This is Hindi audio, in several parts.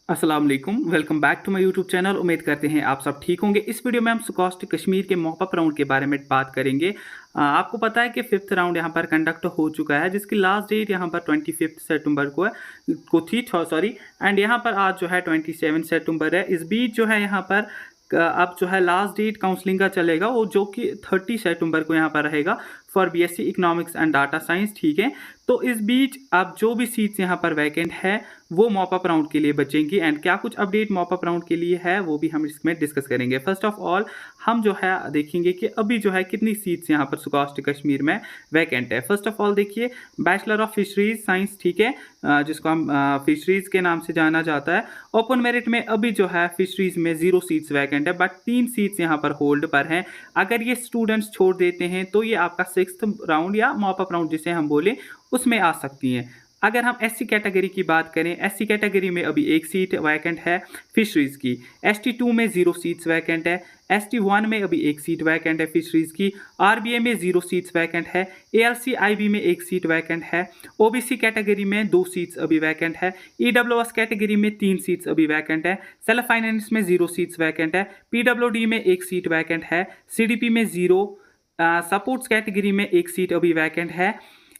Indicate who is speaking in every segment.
Speaker 1: अस्सलाम वालेकुम, welcome back to my YouTube channel. उम्मीद करते हैं आप सब ठीक होंगे। इस वीडियो में हम सुकॉस्ट कश्मीर के मॉपअप राउंड के बारे में बात करेंगे। आपको पता है कि फिफ्थ राउंड यहाँ पर कंडक्ट हो चुका है, जिसकी लास्ट डेट यहाँ पर 25 सितंबर को थी सॉरी। एंड यहाँ पर आज जो है 27 सितंबर है। इस बीच जो है यहाँ पर अब जो है लास्ट डेट काउंसलिंग का चलेगा, वो जो कि 30 सितंबर को यहाँ पर रहेगा for BSc economics and data science. ठीक है, तो इस बीच अब जो भी सीट्स यहाँ पर वैकेंट है वो मॉपअप राउंड के लिए बचेंगी। एंड क्या कुछ अपडेट मॉपअप राउंड के लिए है वो भी हम इसमें डिस्कस करेंगे। फर्स्ट ऑफ ऑल हम जो है देखेंगे कि अभी जो है कितनी सीट्स यहाँ पर सुकॉस्ट कश्मीर में वैकेंट है। फर्स्ट ऑफ ऑल देखिए, बैचलर ऑफ फिशरीज साइंस, ठीक है, जिसको हम फिशरीज के नाम से जाना जाता है। ओपन मेरिट में अभी जो है फिशरीज में 0 सीट्स वैकेंट है, बट 3 सीट्स यहाँ पर होल्ड पर हैं। अगर ये स्टूडेंट्स छोड़ देते हैं तो ये आपका 6th राउंड या मॉपअप राउंड जिसे हम बोले उसमें आ सकती हैं। अगर हम एससी कैटेगरी की बात करें, एससी कैटेगरी में अभी 1 सीट वैकेंट है फिशरीज की। एसटी 2 में 0 सीट्स वैकेंट है। एसटी 1 में अभी 1 सीट वैकेंट है फिशरीज की। आरबीए में 0 सीट्स वैकेंट है। एएलसी आईबी में 1 सीट वैकेंट है। ओबीसी कैटेगरी में 2 सीट्स अभी वैकेंट है। ईडब्ल्यूएस कैटेगरी में 3 सीट्स अभी वैकेंट है। सेल्फ फाइनेंस में 0 सीट्स वैकेंट है। पीडब्ल्यूडी में 1 सीट वैकेंट है। सीडीपी में 0। सपोर्ट्स कैटेगरी में 1 सीट अभी वैकेंट है।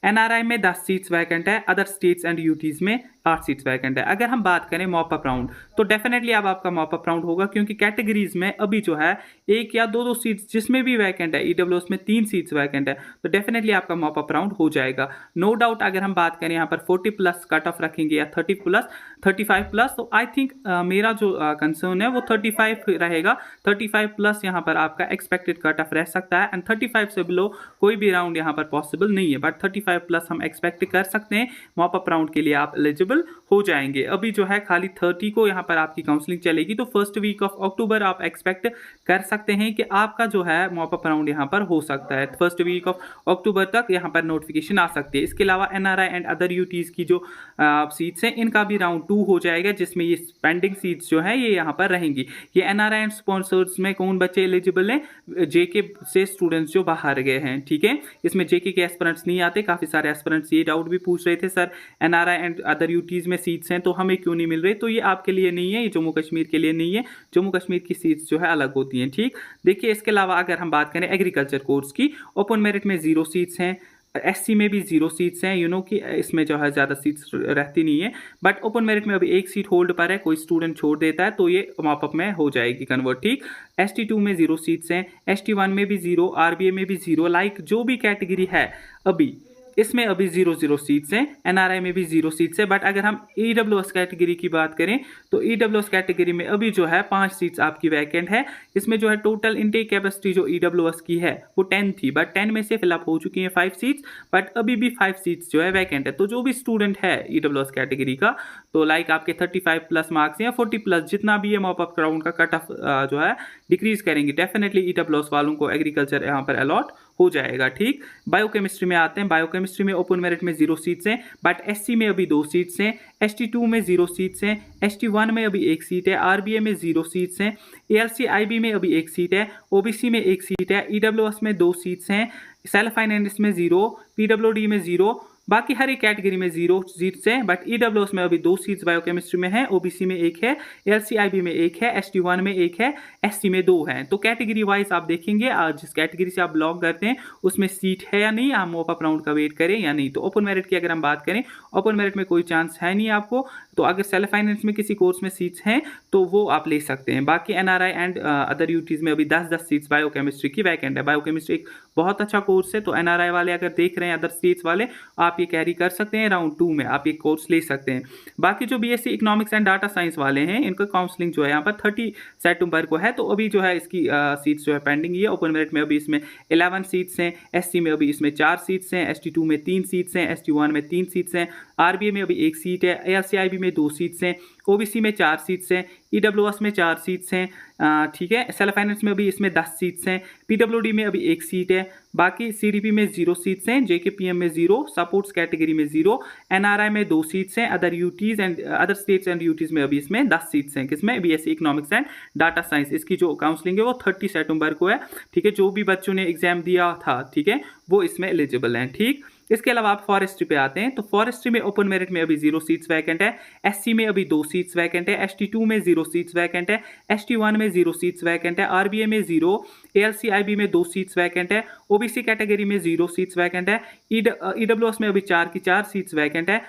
Speaker 1: एनआरआई में 10 सीट्स वैकेंट है। अदर स्टेट्स एंड यूटीज में 8 सीट्स वैकेंट है। अगर हम बात करें मॉपअप राउंड, तो डेफिनेटली अब आपका मॉपअप राउंड होगा, क्योंकि कैटेगरीज में अभी जो है 1 या 2 सीट्स जिसमें भी वैकेंट है। ईडब्ल्यूएस में 3 सीट्स वैकेंट है, तो डेफिनेटली आपका मॉपअप राउंड हो जाएगा, नो डाउट। अगर हम बात करें यहाँ पर 40+ कट ऑफ रखेंगे या 30+, 35+, तो आई थिंक मेरा जो कंसर्न है वो 35 रहेगा। 35+ यहाँ पर आपका एक्सपेक्टेड कट ऑफ रह सकता है। एंड 35 से बिलो कोई भी राउंड यहाँ पर पॉसिबल नहीं है, बट 35+ हम एक्सपेक्ट कर सकते हैं। मॉपअप राउंड के लिए आप एलिजिबल हो जाएंगे। अभी जो है खाली 30 को यहाँ पर आपकी काउंसलिंग चलेगी, तो फर्स्ट वीक ऑफ अक्टूबर आप एक्सपेक्ट कर सकते हैं कि आपका जो है मॉपअप राउंड यहाँ पर हो सकता है। फर्स्ट वीक ऑफ अक्टूबर तक यहाँ पर नोटिफिकेशन आ सकती है। इसके अलावा एनआरआई एंड अदर यूटीज की जो सीट्स हैं, इनका भी राउंड 2 हो जाएगा, जिसमें ये पेंडिंग सीट्स जो है ये यहाँ पर रहेंगी। ये एनआरआई एंड स्पॉन्सर्स में कौन बच्चे एलिजिबल हैं? जेके से स्टूडेंट्स जो बाहर गए हैं, ठीक है। इसमें जेके के एस्पिरेंट्स नहीं आते। काफ़ी सारे एस्पिरेंट्स ये डाउट भी पूछ रहे थे, sir NRI and other UTs में सीट्स हैं तो हमें क्यों नहीं मिल रही? तो ये आपके लिए नहीं है, ये जम्मू कश्मीर के लिए नहीं है। जम्मू कश्मीर की सीट्स जो है अलग होती हैं, ठीक। देखिए, इसके अलावा अगर हम बात करें एग्रीकल्चर कोर्स की, ओपन मेरिट में 0 सीट्स हैं। एससी में भी 0 सीट्स हैं। कि इसमें जो है ज़्यादा सीट्स रहती नहीं है, बट ओपन मेरिट में अभी 1 सीट होल्ड पर है। कोई स्टूडेंट छोड़ देता है तो ये मॉपअप में हो जाएगी कन्वर्ट, ठीक। एसटी 2 में 0 सीट्स हैं। एसटी 1 में भी 0। आरबीए में भी 0। लाइक जो भी कैटेगरी है अभी इसमें अभी 0 सीट्स हैं। एनआरआई में भी 0 सीट्स है। बट अगर हम ईडब्ल्यूएस कैटेगरी की बात करें, तो ईडब्ल्यूएस कैटेगरी में अभी जो है 5 सीट्स आपकी वैकेंट है। इसमें जो है टोटल इनटेक कैपेसिटी जो ईडब्ल्यूएस की है वो 10 थी, बट 10 में से फिलअप हो चुकी हैं 5 सीट्स, बट अभी भी 5 सीट्स जो है वैकेंट है। तो जो भी स्टूडेंट है ईडब्ल्यूएस कैटेगरी का, तो लाइक आपके 35+ मार्क्स या 40+, जितना भी ये मॉपअप राउंड का कट ऑफ जो है डिक्रीज करेंगे, डेफिनेटली ईडब्ल्यूएस वालों को एग्रीकल्चर यहाँ पर अलॉट हो जाएगा, ठीक। बायोकेमिस्ट्री में आते हैं। बायोकेमिस्ट्री में ओपन मेरिट में 0 सीट्स हैं, बट एससी में अभी 2 सीट्स हैं। एसटी 2 में 0 सीट्स हैं। एसटी 1 में अभी 1 सीट है। आरबीए में 0 सीट्स हैं। एएलसी आईबी में अभी 1 सीट है। ओबीसी में 1 सीट है। ईडब्ल्यूएस में 2 सीट्स हैं। सेल्फ फाइनेंस में 0। पीडब्ल्यूडी में 0। बाकी हर एक कैटेगरी में 0 सीट्स हैं, बट ईडब्ल्यूएस में अभी 2 सीट्स बायोकेमिस्ट्री में है। ओबीसी में 1 है। एलसीआईबी में 1 है। एसटी 1 में 1 है। एससी में 2 हैं। तो कैटेगरी वाइज आप देखेंगे, जिस कैटेगरी से आप बिलोंग करते हैं उसमें सीट है या नहीं, हम मॉपअप राउंड का वेट करें या नहीं। तो ओपन मेरिट की अगर हम बात करें, ओपन मेरिट में कोई चांस है नहीं आपको। तो अगर सेल्फ फाइनेंस में किसी कोर्स में सीट्स हैं तो वो आप ले सकते हैं। बाकी एनआरआई एंड अदर यूटीज में अभी 10 सीट्स बायोकेमिस्ट्री की वैकेंट है। बायोकेमिस्ट्री एक बहुत अच्छा कोर्स है, तो एनआरआई वाले अगर देख रहे हैं, अदर स्टेट्स वाले, आप ये कैरी कर सकते हैं। राउंड 2 में आप ये कोर्स ले सकते हैं। बाकी जो BSc economics and data science वाले हैं, इनका काउंसलिंग जो है यहाँ पर 30 सितंबर को है, तो अभी जो है इसकी सीट्स जो है पेंडिंग ही है। ओपन मेरिट में अभी इसमें 11 सीट्स हैं। एससी में अभी इसमें 4 सीट्स हैं। एसटी 2 में 3 सीट्स हैं। एसटी 1 में 3 सीट्स हैं। आरबीए में अभी 1 सीट है। एएलसीआईबी में 2 सीट्स हैं। ओबीसी में 4 सीट्स हैं। ईडब्ल्यूएस में 4 सीट्स हैं, ठीक है। सेल्फ फाइनेंस में अभी इसमें 10 सीट्स हैं। पीडब्ल्यूडी में अभी 1 सीट है। बाकी सीडीपी में 0 सीट्स हैं। जेकेपीएम में 0। सपोर्ट्स कैटेगरी में 0। एनआरआई में 2 सीट्स हैं। Other UTs and other states and UTs में अभी इसमें 10 सीट्स हैं। किसमें? BSc economics and data science. इसकी जो काउंसलिंग है वो 30 सितंबर को है, ठीक है। जो भी बच्चों ने एग्जाम दिया था, ठीक है, वो इसमें एलिजिबल हैं, ठीक। इसके अलावा आप फॉरेस्ट्री पे आते हैं, तो फॉरेस्ट्री में ओपन मेरिट में अभी 0 सीट्स वैकेंट है, एससी में अभी 2 सीट्स वैकेंट है, एसटी 2 में 0 सीट्स वैकेंट है, एसटी 1 में 0 सीट्स वैकेंट है, आरबीए में 0, एएलसीआईबी में 2 सीट्स वैकेंट है, ओबीसी कैटेगरी में 0 सीट्स वैकेंट है, ईडब्ल्यूएस में अभी 4 की 4 सीट्स वैकेंट है,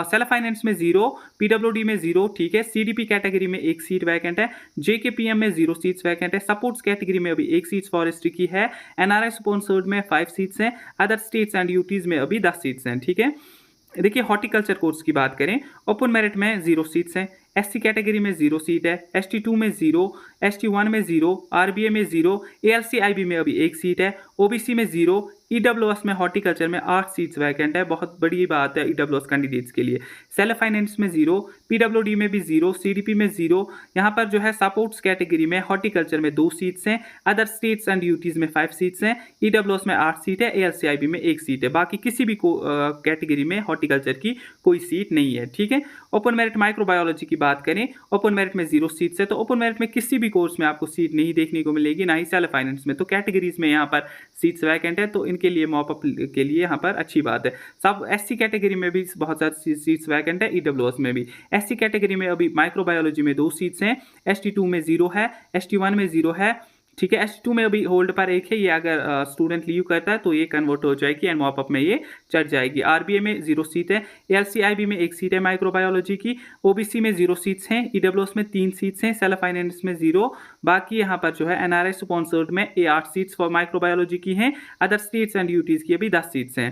Speaker 1: सेल्फ फाइनेंस में 0, पीडब्ल्यूडी में 0, ठीक है, सीडीपी कैटेगरी में 1 सीट वैकेंट है, जेकेपीएम में 0 सीट्स वैकेंट है, सपोर्ट्स कैटेगरी में अभी 1 सीट्स फॉरेस्ट्री की है, एनआरआई स्पॉन्सर्ड में 5 सीट्स हैं, अदर स्टेट्स एंड यूटीज में अभी 10 सीट्स हैं, ठीक है। देखिए हॉर्टिकल्चर कोर्स की बात करें, ओपन मेरिट में 0 सीट्स हैं, एससी कैटेगरी में 0 सीट है, एसटी 2 में 0, एसटी 1 में 0, आरबीए में 0, एएलसीआईबी में अभी 1 सीट है, ओबीसी में 0, ईडब्ल्यूएस में हॉर्टिकल्चर में 8 सीट्स वैकेंट है, बहुत बड़ी बात है ईडब्ल्यूएस कैंडिडेट्स के लिए, सेल्फ फाइनेंस में 0, पीडब्ल्यूडी में भी 0, सीडीपी में 0, यहाँ पर जो है सपोर्ट्स कैटेगरी में हॉर्टिकल्चर में 2 सीट्स हैं, अदर स्टेट्स एंड यूटीज में 5 सीट्स हैं, ईडब्ल्यूएस में 8 सीट है, एएलसीआईबी में 1 सीट है, बाकी किसी भी कैटेगरी में हॉर्टिकल्चर की कोई सीट नहीं है, ठीक है। ओपन मेरिट माइक्रोबायोलॉजी की बात करें, ओपन मेरिट में 0 सीट्स है, तो ओपन मेरिट में किसी भी कोर्स में आपको सीट नहीं देखने को मिलेगी, ना ही सेल्फ फाइनेंस में, तो कैटेगरीज में यहाँ पर सीट्स वैकेंट है, तो इनके लिए मॉपअप के लिए यहाँ पर अच्छी बात है। सब एससी कैटेगरी में भी बहुत सारी सीट्स वैकेंट है, ईडब्ल्यूएस में भी। एससी कैटेगरी में अभी माइक्रोबायोलॉजी में 2 सीट्स हैं, एसटी 2 में 0 है, एसटी 1 में 0 है, ठीक है, एसटी 2 में अभी होल्ड पर 1 है, ये अगर स्टूडेंट लीव करता है तो ये कन्वर्ट हो जाएगी एंड मॉपअप में ये चढ़ जाएगी। आरबीए में 0 सीट है, एएलसीआईबी में 1 सीट है माइक्रोबायोलॉजी की, ओबीसी में 0 सीट्स हैं, ईडब्ल्यूएस में 3 सीट्स हैं, सेल्फ फाइनेंस में 0, बाकी यहाँ पर जो है एनआरआई स्पॉन्सर्ड में 8 सीट्स फॉर माइक्रोबायोलॉजी की हैं, अदर स्टेट्स एंड यूटीज की अभी 10 सीट्स हैं।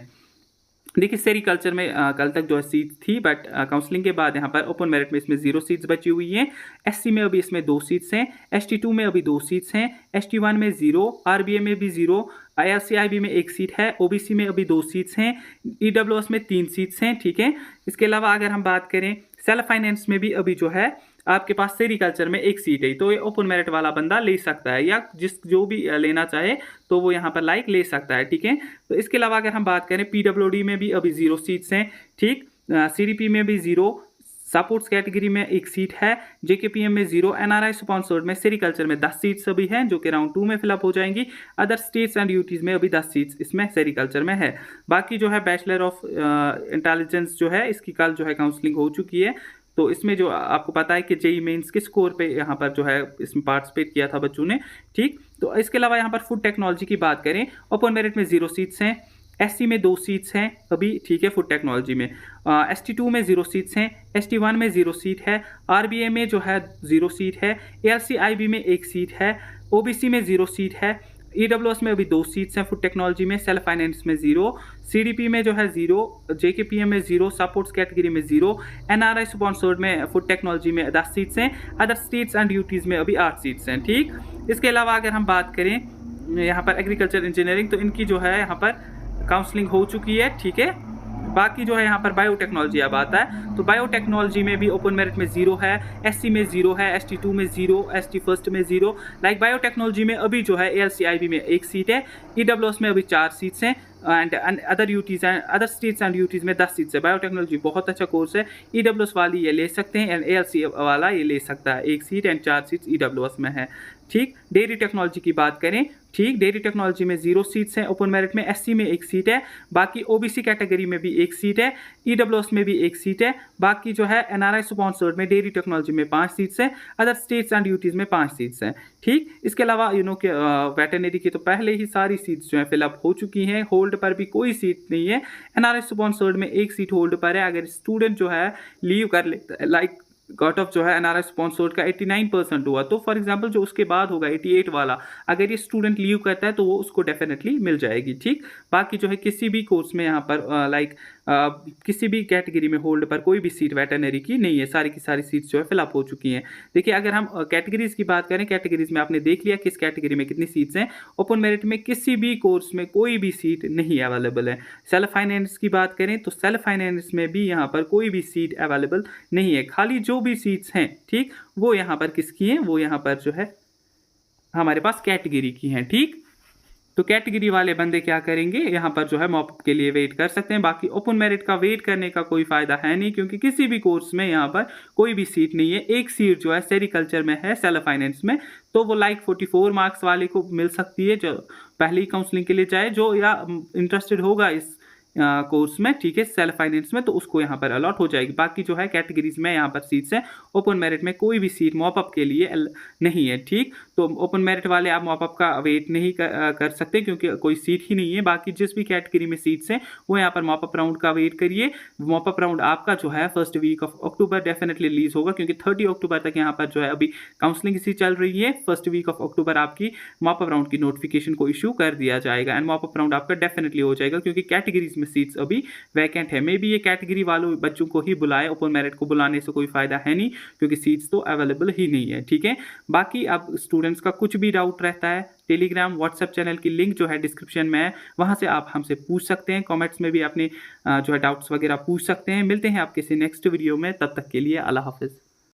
Speaker 1: देखिए सेरिकल्चर में कल तक जो है सीट थी, बट काउंसलिंग के बाद यहाँ पर ओपन मेरिट में इसमें 0 सीट्स बची हुई हैं, एससी में अभी इसमें 2 सीट्स हैं, एसटी 2 में अभी 2 सीट्स हैं, एसटी 1 में 0, आरबीए में भी 0, आईआरसीआईबी में 1 सीट है, ओबीसी में अभी 2 सीट्स हैं, ईडब्ल्यूएस में 3 सीट्स हैं, ठीक है। इसके अलावा अगर हम बात करें सेल्फ फाइनेंस में भी अभी जो है आपके पास सेरिकल्चर में 1 सीट है, तो ये ओपन मेरिट वाला बंदा ले सकता है, या जो भी लेना चाहे तो वो यहाँ पर ले सकता है, ठीक है। तो इसके अलावा अगर हम बात करें पीडब्ल्यूडी में भी अभी 0 सीट्स हैं, ठीक, सीडीपी में भी 0, सपोर्ट्स कैटेगरी में 1 सीट है, जेकेपीएम में 0, एनआरआई स्पॉन्सर्ड में सेरिकल्चर में 10 सीट्स अभी हैं जो कि राउंड 2 में फिलअप हो जाएंगी, अदर स्टेट्स एंड यूटीज में अभी 10 सीट्स इसमें सेरिकल्चर में है। बाकी जो है बैचलर ऑफ इंटेलिजेंस जो है इसकी कल जो है काउंसलिंग हो चुकी है, तो इसमें जो आपको पता है कि जेई मेंस के स्कोर पे यहाँ पर जो है इसमें पार्टिसिपेट किया था बच्चों ने, ठीक। तो इसके अलावा यहाँ पर फूड टेक्नोलॉजी की बात करें, ओपन मेरिट में 0 सीट्स हैं, एससी में 2 सीट्स हैं अभी, ठीक है, फूड टेक्नोलॉजी में, एसटी 2 में 0 सीट्स हैं, एसटी 1 में 0 सीट है, आरबीए में जो है 0 सीट है, एएलसीआईबी में 1 सीट है, ओबीसी में 0 सीट है, ईडब्ल्यूएस में अभी 2 सीट्स हैं फूड टेक्नोलॉजी में, सेल्फ फाइनेंस में 0, सीडीपी में जो है 0, जेकेपीएम में 0, सपोर्ट्स कैटेगरी में 0, एनआरआई स्पॉन्सर्ड में फूड टेक्नोलॉजी में 10 सीट्स हैं, अदर स्टेट्स एंड यूटीज में अभी 8 सीट्स हैं, ठीक। इसके अलावा अगर हम बात करें यहाँ पर एग्रीकल्चर इंजीनियरिंग, तो इनकी जो है यहाँ पर काउंसलिंग हो चुकी है, ठीक है। बाकी जो है यहाँ पर बायोटेक्नोलॉजी अब आता है, तो बायोटेक्नोलॉजी में भी ओपन मेरिट में 0 है, एससी में 0 है, एसटी 2 में 0, एसटी फर्स्ट में 0, लाइक बायोटेक्नोलॉजी में अभी जो है एएलसीआईबी में 1 सीट है, ईडब्ल्यूएस में अभी 4 सीट्स हैं, and other UTs and other states and UTs में 10 सीट्स है। बायोटेक्नोलॉजी बहुत अच्छा कोर्स है, ईडब्ल्यूएस वाली ये ले सकते हैं एंड एएलसी वाला ये ले सकता है, 1 सीट एंड 4 सीट्स ईडब्ल्यूएस में है, ठीक। डेयरी टेक्नोलॉजी की बात करें, ठीक, डेयरी टेक्नोलॉजी में 0 सीट्स हैं ओपन मेरिट में, एससी में 1 सीट है, बाकी ओबीसी कैटेगरी में भी 1 सीट है, ईडब्ल्यूएस में भी 1 सीट है, बाकी जो है एनआरआई स्पॉन्सर्ड में डेयरी टेक्नोलॉजी में 5 सीट्स हैं, अदर स्टेट्स एंड यूटीज में 5 सीट्स हैं, ठीक। इसके अलावा के वेटरनरी की तो पहले ही सारी सीट्स जो है फिलअप हो चुकी हैं, होल्ड पर भी कोई सीट नहीं है, एनआरआई स्पॉन्सर्ड में 1 सीट होल्ड पर है। अगर स्टूडेंट जो है लीव कर लेता है, लाइक कट ऑफ जो है एनआरआई स्पॉन्सर्ड का 89% हुआ, तो फॉर एग्जांपल जो उसके बाद होगा 88 वाला, अगर ये स्टूडेंट लीव करता है तो वो उसको डेफिनेटली मिल जाएगी, ठीक। बाकी जो है किसी भी कोर्स में यहाँ पर लाइक किसी भी कैटेगरी में होल्ड पर कोई भी सीट वेटरनरी की नहीं है, सारी की सारी सीट्स जो है फिलअप हो चुकी हैं। देखिए अगर हम कैटेगरीज की बात करें, कैटेगरीज में आपने देख लिया किस कैटेगरी में कितनी सीट्स हैं, ओपन मेरिट में किसी भी कोर्स में कोई भी सीट नहीं अवेलेबल है। सेल्फ फाइनेंस की बात करें तो सेल्फ फाइनेंस में भी यहाँ पर कोई भी सीट अवेलेबल नहीं है, खाली जो भी सीट्स हैं, ठीक, वो यहाँ पर किसकी हैं, वो यहाँ पर जो है हमारे पास कैटेगरी की हैं, ठीक। तो कैटेगरी वाले बंदे क्या करेंगे, यहाँ पर जो है मॉपअप के लिए वेट कर सकते हैं। बाकी ओपन मेरिट का वेट करने का कोई फायदा है नहीं, क्योंकि किसी भी कोर्स में यहाँ पर कोई भी सीट नहीं है। एक सीट जो है सेरिकल्चर में है, सेल्फ फाइनेंस में, तो वो लाइक 44 मार्क्स वाले को मिल सकती है जो पहले ही काउंसलिंग के लिए जाए, जो या इंटरेस्टेड होगा इस कोर्स में, ठीक है, सेल्फ फाइनेंस में, तो उसको यहाँ पर अलॉट हो जाएगी। बाकी जो है कैटेगरीज में यहाँ पर सीट्स है, ओपन मेरिट में कोई भी सीट मॉपअप के लिए नहीं है, ठीक। तो ओपन मेरिट वाले आप मॉपअप का वेट नहीं कर सकते क्योंकि कोई सीट ही नहीं है। बाकी जिस भी कैटेगरी में सीट्स हैं वो यहाँ पर मॉपअप राउंड का वेट करिए। मॉपअप राउंड आपका जो है first week of October definitely release होगा, क्योंकि 30 अक्टूबर तक यहाँ पर जो है अभी काउंसलिंग इसी चल रही है। फर्स्ट वीक ऑफ अक्टूबर आपकी मॉपअप राउंड की नोटिफिकेशन को इशू कर दिया जाएगा एंड मॉपअप राउंड आपका डेफिनेटली हो जाएगा, क्योंकि कैटेगरीज में सीट्स अभी वैकेंट है। मे बी ये कैटेगरी वालों बच्चों को ही बुलाए, ओपन मेरिट को बुलाने से कोई फायदा है नहीं, क्योंकि सीट्स तो अवेलेबल ही नहीं है, ठीक है। बाकी अब स्टूडेंट्स का कुछ भी डाउट रहता है, टेलीग्राम व्हाट्सएप चैनल की लिंक जो है डिस्क्रिप्शन में है, वहां से आप हमसे पूछ सकते हैं। कमेंट्स में भी अपने जो है डाउट्स वगैरह पूछ सकते हैं। मिलते हैं आप किसी नेक्स्ट वीडियो में, तब तक के लिए अल्लाह हाफिज़।